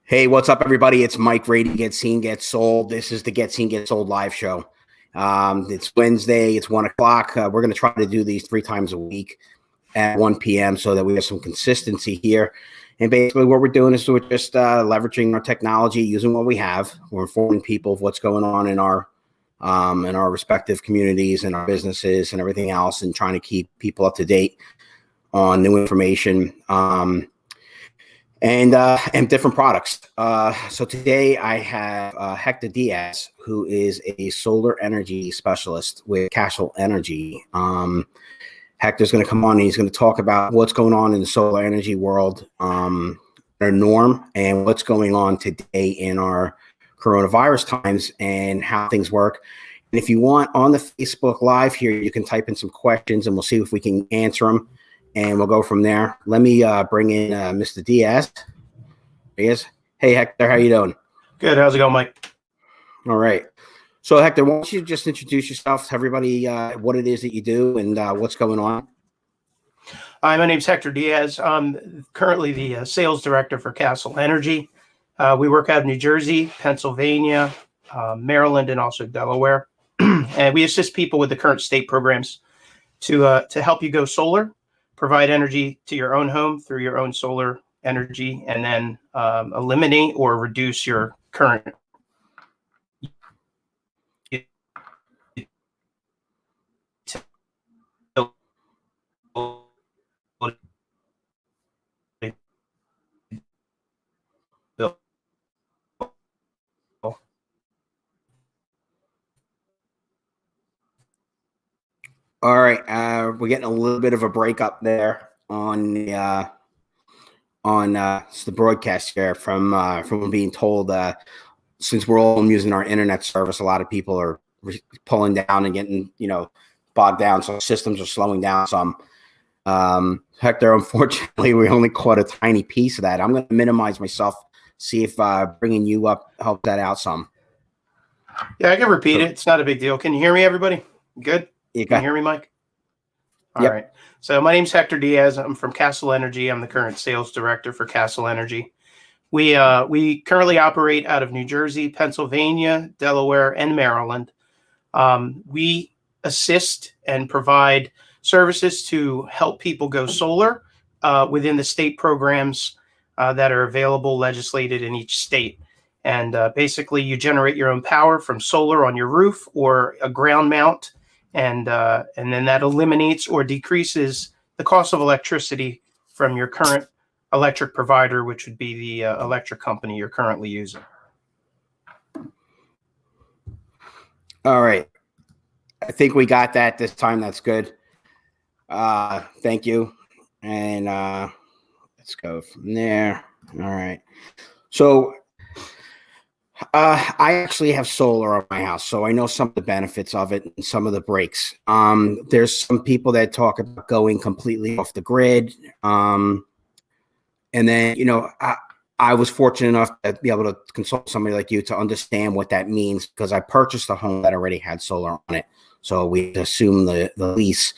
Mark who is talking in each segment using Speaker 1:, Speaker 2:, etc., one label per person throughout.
Speaker 1: Hey, what's up, everybody? It's Mike Brady, Get Seen, Get Sold. This is the Get Seen, Get Sold live show. It's Wednesday. It's 1 o'clock. We're going to try to do these 3 times a week at 1 p.m. so that we have some consistency here. And basically what we're doing is we're just leveraging our technology, using what we have. We're informing people of what's going on in our respective communities and our businesses and everything else, and trying to keep people up to date on new information. And different products. So today I have Hector Diaz, who is a solar energy specialist with Castle Energy. Hector's going to come on and he's going to talk about what's going on in the solar energy world, their norm, and what's going on today in our coronavirus times and how things work. And if you want, on the Facebook Live here, you can type in some questions and we'll see if we can answer them. And we'll go from there. Let me bring in Mr. Diaz. Diaz. Hey, Hector, how you doing?
Speaker 2: Good. How's it going, Mike?
Speaker 1: All right. So, Hector, why don't you just introduce yourself to everybody, what it is that you do and what's going on?
Speaker 2: Hi, my name's Hector Diaz. I'm currently the sales director for Castle Energy. We work out of New Jersey, Pennsylvania, Maryland, and also Delaware. And we assist people with the current state programs to help you go solar, provide energy to your own home through your own solar energy, and then eliminate or reduce your current bill.
Speaker 1: All right. We're getting a little bit of a breakup there on the the broadcast here from being told, since we're all using our internet service, a lot of people are pulling down and getting, bogged down. So systems are slowing down some. Hector, unfortunately, we only caught a tiny piece of that. I'm going to minimize myself, see if bringing you up helps that out some.
Speaker 2: Yeah, I can repeat it. It's not a big deal. Can you hear me, everybody? Good? Can you hear me, Mike? All right. So my name's Hector Diaz. I'm from Castle Energy. I'm the current sales director for Castle Energy. We currently operate out of New Jersey, Pennsylvania, Delaware, and Maryland. We assist and provide services to help people go solar within the state programs that are available, legislated in each state. And basically, you generate your own power from solar on your roof or a ground mount, and then that eliminates or decreases the cost of electricity from your current electric provider, which would be the electric company you're currently using.
Speaker 1: All right. I think we got that this time. That's good. Thank you. And let's go from there. All right. So I actually have solar on my house, so I know some of the benefits of it and some of the breaks. There's some people that talk about going completely off the grid. And then, I was fortunate enough to be able to consult somebody like you to understand what that means, because I purchased a home that already had solar on it. So we assume the lease.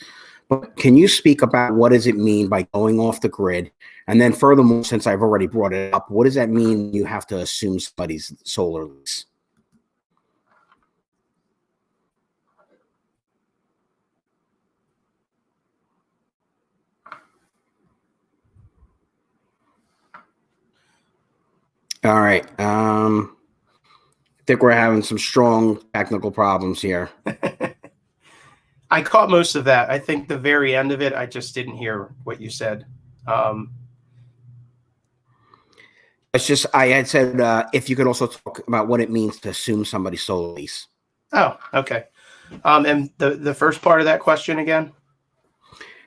Speaker 1: But can you speak about what does it mean by going off the grid? And then furthermore, since I've already brought it up, what does that mean you have to assume somebody's solar lease? All right. I think we're having some strong technical problems here.
Speaker 2: I caught most of that. I think the very end of it, I just didn't hear what you said.
Speaker 1: It's just, I had said, if you could also talk about what it means to assume somebody's solar lease.
Speaker 2: Oh, okay. And the first part of that question again,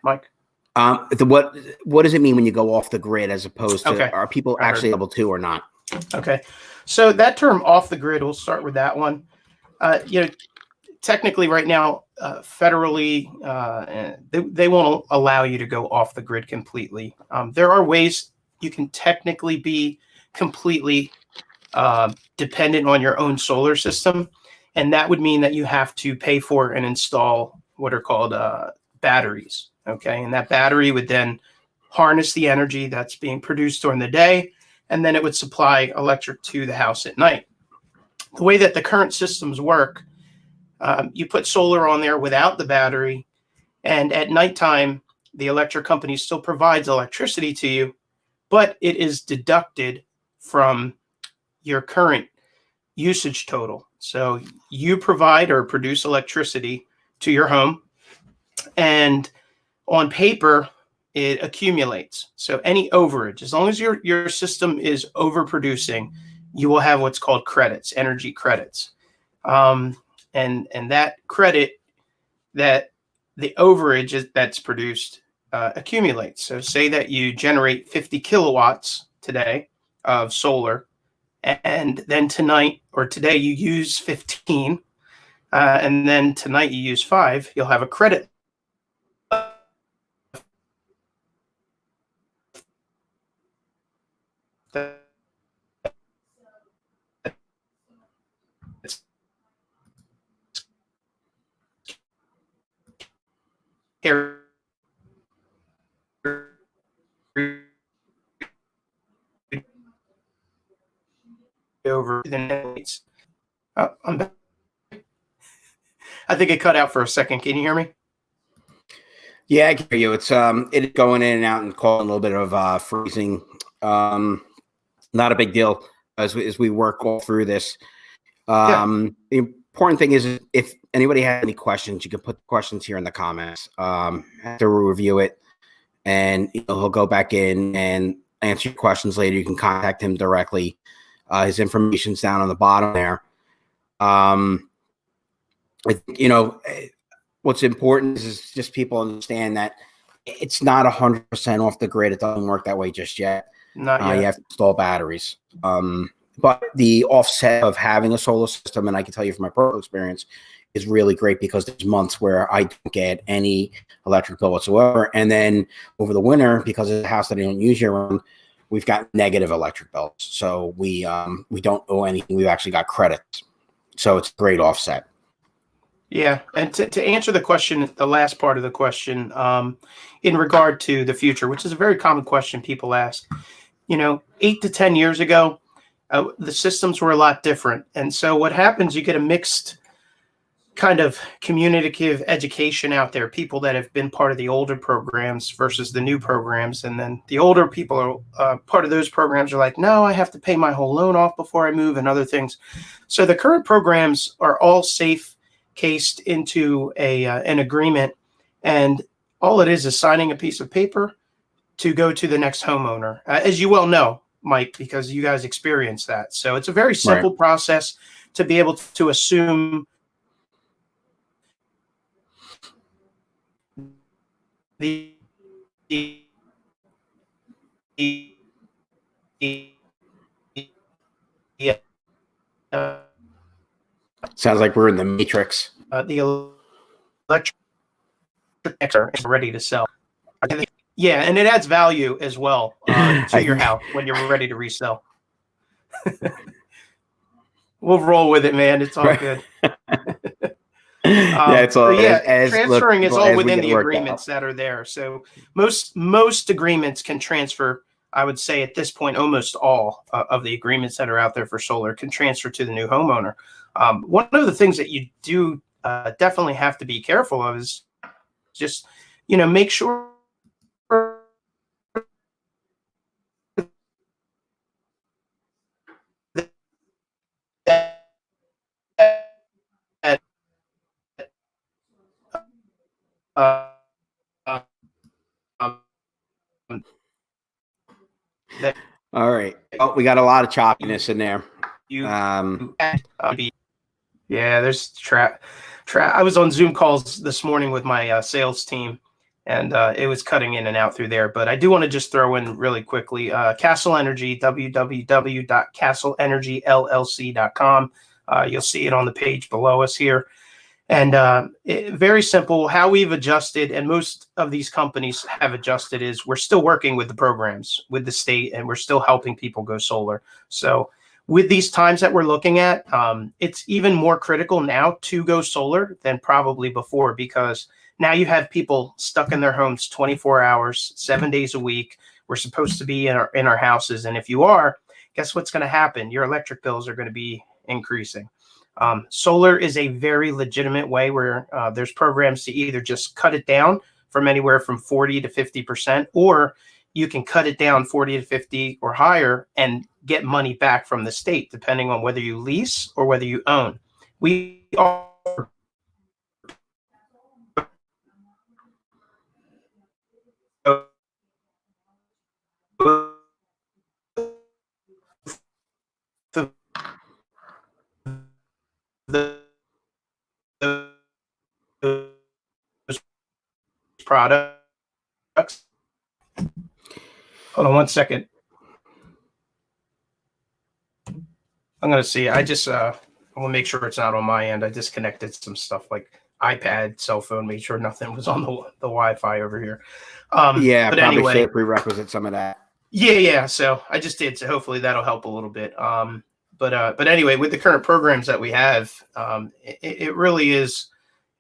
Speaker 2: Mike?
Speaker 1: What does it mean when you go off the grid, as opposed to, are people actually able to or not?
Speaker 2: Okay. So that term off the grid, we'll start with that one. Technically right now, federally, they won't allow you to go off the grid completely. There are ways you can technically be completely dependent on your own solar system. And that would mean that you have to pay for and install what are called batteries. Okay. And that battery would then harness the energy that's being produced during the day and then it would supply electric to the house at night. The way that the current systems work, you put solar on there without the battery, and at nighttime, the electric company still provides electricity to you, but it is deducted from your current usage total. So you provide or produce electricity to your home, and on paper, it accumulates. So any overage, as long as your system is overproducing, you will have what's called credits, energy credits. And that credit, that the overage that's produced accumulates. So say that you generate 50 kilowatts today of solar, and then tonight or today you use 15, and then tonight you use 5, you'll have a credit. Here over the nights. I'm back. I think it cut out for a second. Can you hear me?
Speaker 1: Yeah, I can hear you. It's it going in and out and causing a little bit of freezing. Not a big deal as we work all through this. The important thing is, if anybody has any questions, you can put questions here in the comments. After we review it, and he'll go back in and answer your questions later. You can contact him directly. His information's down on the bottom there. What's important is just people understand that it's not 100% off the grid. It doesn't work that way just yet.
Speaker 2: Not yet.
Speaker 1: You have to install batteries. But the offset of having a solar system, and I can tell you from my personal experience, is really great, because there's months where I don't get any electric bill whatsoever. And then over the winter, because of the house that I don't use year round, we've got negative electric bills. So we don't owe anything. We've actually got credits. So it's a great offset.
Speaker 2: Yeah. And to answer the question, the last part of the question, in regard to the future, which is a very common question people ask, 8 to 10 years ago, the systems were a lot different. And so what happens, you get a mixed kind of communicative education out there, people that have been part of the older programs versus the new programs. And then the older people are part of those programs are like, no, I have to pay my whole loan off before I move, and other things. So the current programs are all safe cased into an agreement, and all it is signing a piece of paper to go to the next homeowner, as you well know, Mike, because you guys experience that. So it's a very simple process to be able to assume
Speaker 1: Sounds like we're in the Matrix.
Speaker 2: The electric is ready to sell. Yeah, and it adds value as well to your house when you're ready to resell. We'll roll with it, man. It's all good.
Speaker 1: It's all
Speaker 2: transferring is all within the agreements that are there. So most agreements can transfer. I would say at this point, almost all of the agreements that are out there for solar can transfer to the new homeowner. One of the things that you do definitely have to be careful of is just, make sure
Speaker 1: all right. Oh, we got a lot of choppiness in there.
Speaker 2: There's I was on Zoom calls this morning with my sales team, and it was cutting in and out through there. But I do want to just throw in really quickly, Castle Energy, www.castleenergyllc.com. You'll see it on the page below us here. And very simple, how we've adjusted, and most of these companies have adjusted, is we're still working with the programs, with the state, and we're still helping people go solar. So with these times that we're looking at, it's even more critical now to go solar than probably before, because now you have people stuck in their homes 24 hours, 7 days a week. We're supposed to be in our houses. And if you are, guess what's going to happen? Your electric bills are going to be increasing. Solar is a very legitimate way where there's programs to either just cut it down from anywhere from 40 to 50%, or you can cut it down 40 to 50 or higher and get money back from the state, depending on whether you lease or whether you own. We offer the products. Hold on one second. I'm going to see. I want to make sure it's not on my end. I disconnected some stuff like iPad, cell phone, made sure nothing was on the Wi-Fi over here.
Speaker 1: Yeah,
Speaker 2: but
Speaker 1: probably
Speaker 2: anyway,
Speaker 1: should prerequisite some of that.
Speaker 2: Yeah. So I just did. So hopefully that'll help a little bit. But anyway, with the current programs that we have, it really is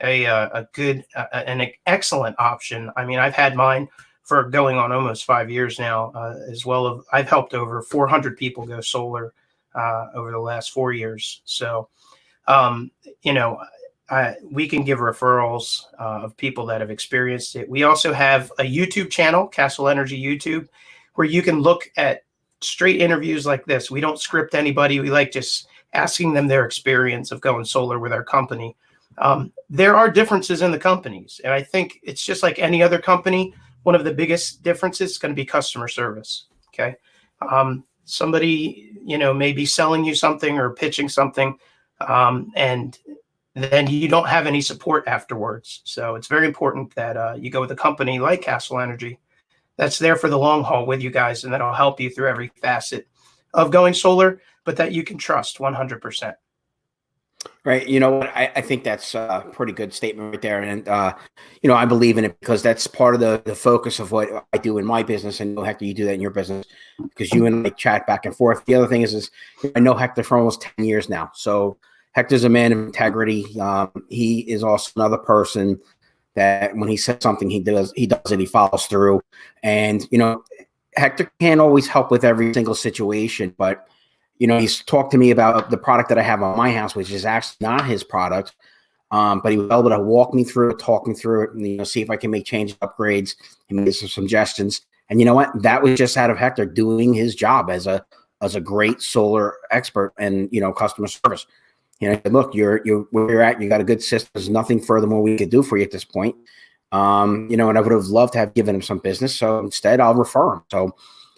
Speaker 2: a good, an excellent option. I mean, I've had mine for going on almost 5 years now, as well. I've helped over 400 people go solar over the last 4 years. So, we can give referrals of people that have experienced it. We also have a YouTube channel, Castle Energy YouTube, where you can look at straight interviews like this. We don't script anybody. We like just asking them their experience of going solar with our company. There are differences in the companies, and I think it's just like any other company. One of the biggest differences is going to be customer service. Okay. Somebody, may be selling you something or pitching something, and then you don't have any support afterwards. So it's very important that you go with a company like Castle Energy that's there for the long haul with you guys, and that'll help you through every facet of going solar, but that you can trust 100%.
Speaker 1: Right. You know what? I think that's a pretty good statement right there. And, I believe in it because that's part of the focus of what I do in my business. And Hector, you do that in your business because you and I chat back and forth. The other thing is I know Hector for almost 10 years now. So Hector's a man of integrity. He is also another person that when he says something, he does it, he follows through. And, Hector can't always help with every single situation, but he's talked to me about the product that I have on my house, which is actually not his product. But he was able to walk me through it, talk me through it, and see if I can make changes, upgrades, and make some suggestions. And you know what? That was just out of Hector doing his job as a great solar expert and customer service. Look, you're where you're at. You got a good system. There's nothing furthermore we could do for you at this point. And I would have loved to have given him some business. So instead, I'll refer him. So.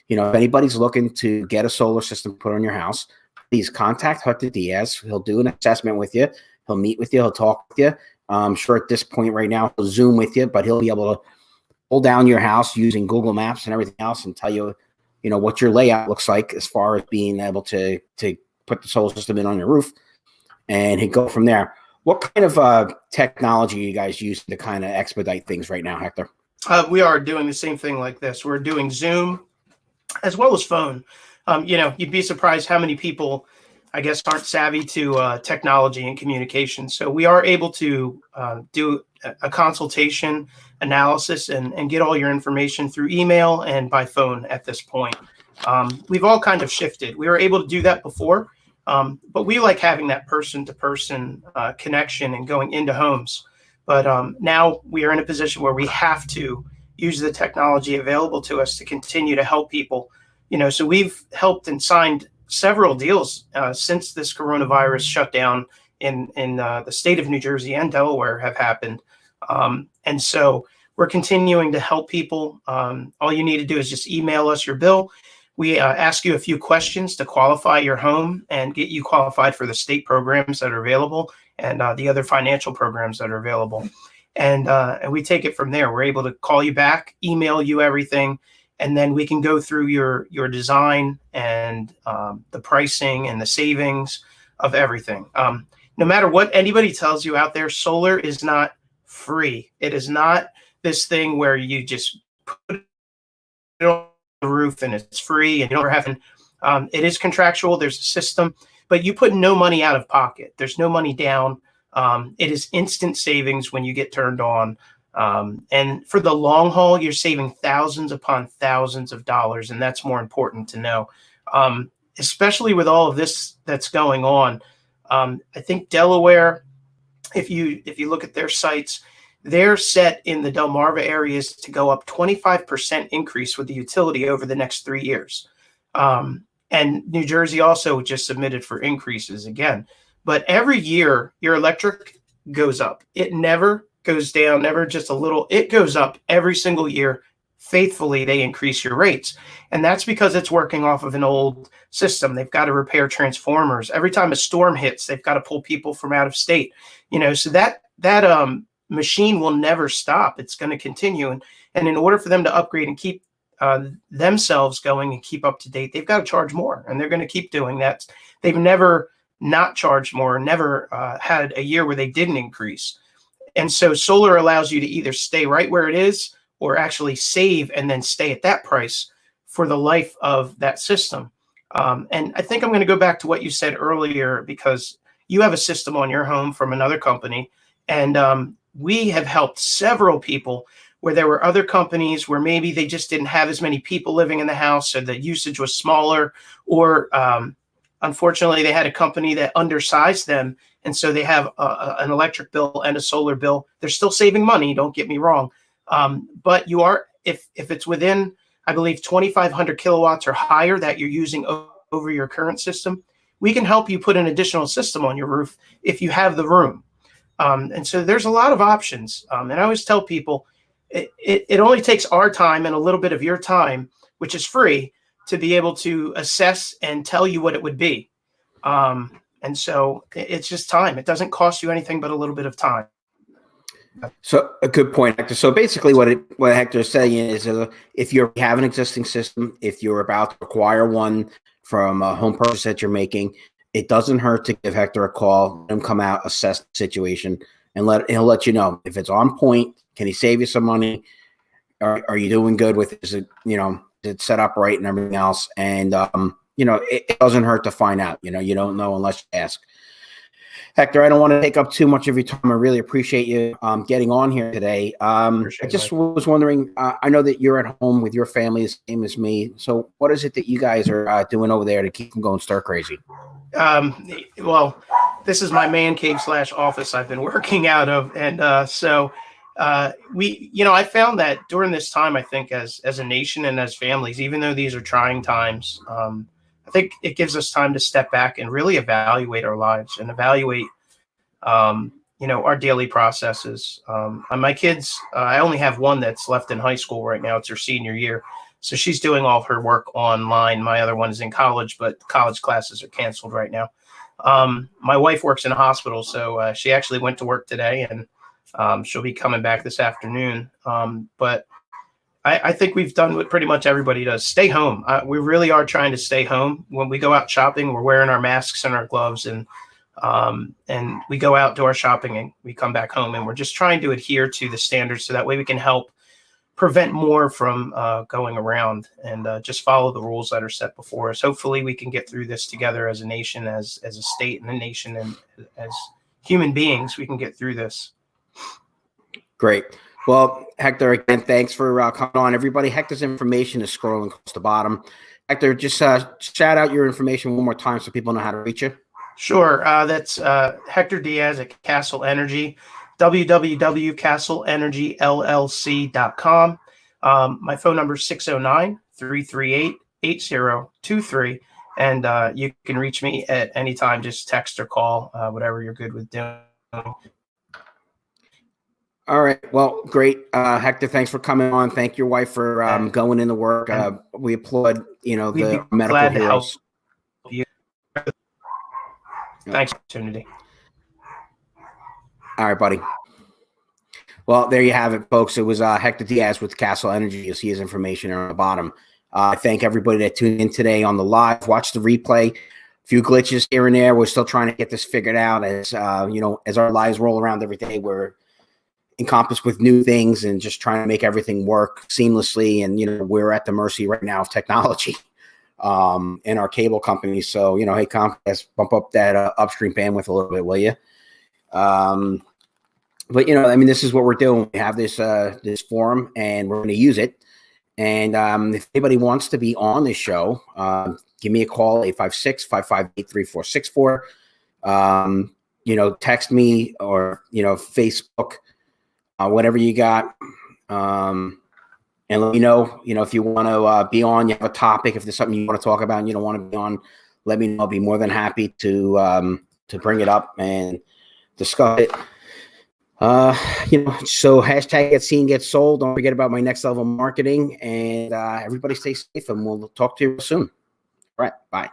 Speaker 1: If anybody's looking to get a solar system put on your house, please contact Hector Diaz. He'll do an assessment with you. He'll meet with you. He'll talk with you. I'm sure at this point right now, he'll Zoom with you, but he'll be able to pull down your house using Google Maps and everything else and tell you, what your layout looks like as far as being able to put the solar system in on your roof, and he'd go from there. What kind of technology are you guys using to kind of expedite things right now, Hector?
Speaker 2: We are doing the same thing like this. We're doing Zoom as well as phone. You'd be surprised how many people, I guess, aren't savvy to technology and communication. So we are able to do a consultation analysis and get all your information through email and by phone at this point. We've all kind of shifted. We were able to do that before, but we like having that person-to-person connection and going into homes. But now we are in a position where we have to use the technology available to us to continue to help people. So we've helped and signed several deals since this coronavirus shutdown in the state of New Jersey and Delaware have happened. And so we're continuing to help people. All you need to do is just email us your bill. We ask you a few questions to qualify your home and get you qualified for the state programs that are available and the other financial programs that are available. And we take it from there. We're able to call you back, email you everything, and then we can go through your design and the pricing and the savings of everything. No matter what anybody tells you out there, solar is not free. It is not this thing where you just put it on the roof and it's free and you don't have to. It is contractual. There's a system, but you put no money out of pocket. There's no money down. It is instant savings when you get turned on. And for the long haul, you're saving thousands upon thousands of dollars. And that's more important to know. especially with all of this that's going on. I think Delaware, if you look at their sites, they're set in the Delmarva areas to go up 25% increase with the utility over the next 3 years. And New Jersey also just submitted for increases again. But every year, your electric goes up. It never goes down, never just a little. It goes up every single year. Faithfully, they increase your rates. And that's because it's working off of an old system. They've got to repair transformers. Every time a storm hits, they've got to pull people from out of state. So that machine will never stop. It's going to continue. And in order for them to upgrade and keep themselves going and keep up to date, they've got to charge more, and they're going to keep doing that. They've never not charged more, never had a year where they didn't increase. And so solar allows you to either stay right where it is or actually save and then stay at that price for the life of that system. And I think I'm going to go back to what you said earlier, because you have a system on your home from another company, and we have helped several people where there were other companies where maybe they just didn't have as many people living in the house, or the usage was smaller, or unfortunately they had a company that undersized them. And so they have an electric bill and a solar bill. They're still saving money, don't get me wrong. But you are, if it's within, I believe, 2,500 kilowatts or higher that you're using over your current system, we can help you put an additional system on your roof if you have the room. And so there's a lot of options. And I always tell people, it only takes our time and a little bit of your time, which is free, to be able to assess and tell you what it would be. And so it's just time. It doesn't cost you anything but a little bit of time.
Speaker 1: So a good point, Hector. So basically what Hector is saying is if you have an existing system, if you're about to acquire one from a home purchase that you're making, it doesn't hurt to give Hector a call, let him come out, assess the situation, and he'll let you know if it's on point. Can he save you some money? Are you doing good with it? Is it, it's set up right and everything else? And it doesn't hurt to find out. You don't know unless you ask. Hector, I don't want to take up too much of your time. I really appreciate you getting on here today. I just was wondering, I know that you're at home with your family, the same as me. So what is it that you guys are doing over there to keep them going stir crazy?
Speaker 2: Well, this is my man cave / office I've been working out of. And I found that during this time, I think as a nation and as families, even though these are trying times, I think it gives us time to step back and really evaluate our lives and evaluate, our daily processes. My kids, I only have one that's left in high school right now. It's her senior year. So she's doing all of her work online. My other one is in college, but college classes are canceled right now. My wife works in a hospital, so she actually went to work today, and she'll be coming back this afternoon. But I think we've done what pretty much everybody does. Stay home. We really are trying to stay home. When we go out shopping, we're wearing our masks and our gloves, and we go out, do our shopping, and we come back home, and we're just trying to adhere to the standards so that way we can help prevent more from going around, and just follow the rules that are set before us. Hopefully we can get through this together as a nation, as a state and a nation, and as human beings, we can get through this.
Speaker 1: Great. Well, Hector, again, thanks for coming on. Everybody, Hector's information is scrolling across the bottom. Hector, just shout out your information one more time so people know how to reach you.
Speaker 2: Sure. That's Hector Diaz at Castle Energy, www.castleenergyllc.com. My phone number is 609-338-8023. And you can reach me at any time. Just text or call, whatever you're good with doing.
Speaker 1: All right. Well, great. Hector, thanks for coming on. Thank your wife for going into work. We applaud, the medical heroes.
Speaker 2: You. Thanks for the opportunity.
Speaker 1: All right, buddy. Well, there you have it, folks. It was Hector Diaz with Castle Energy. You'll see his information on the bottom. I thank everybody that tuned in today on the live. Watch the replay. A few glitches here and there. We're still trying to get this figured out. As as our lives roll around every day, we're encompassed with new things and just trying to make everything work seamlessly. And we're at the mercy right now of technology in our cable company. So hey, Comcast, bump up that upstream bandwidth a little bit, will you? But this is what we're doing. We have this forum, and we're going to use it. And if anybody wants to be on this show, give me a call, 856-558-3464. Text me or, Facebook, whatever you got. And let me know, if you want to be on, you have a topic, if there's something you want to talk about and you don't want to be on, let me know. I'll be more than happy to bring it up and discuss it. So hashtag get seen, get sold. Don't forget about my next level marketing, and everybody stay safe, and we'll talk to you soon. All right. Bye.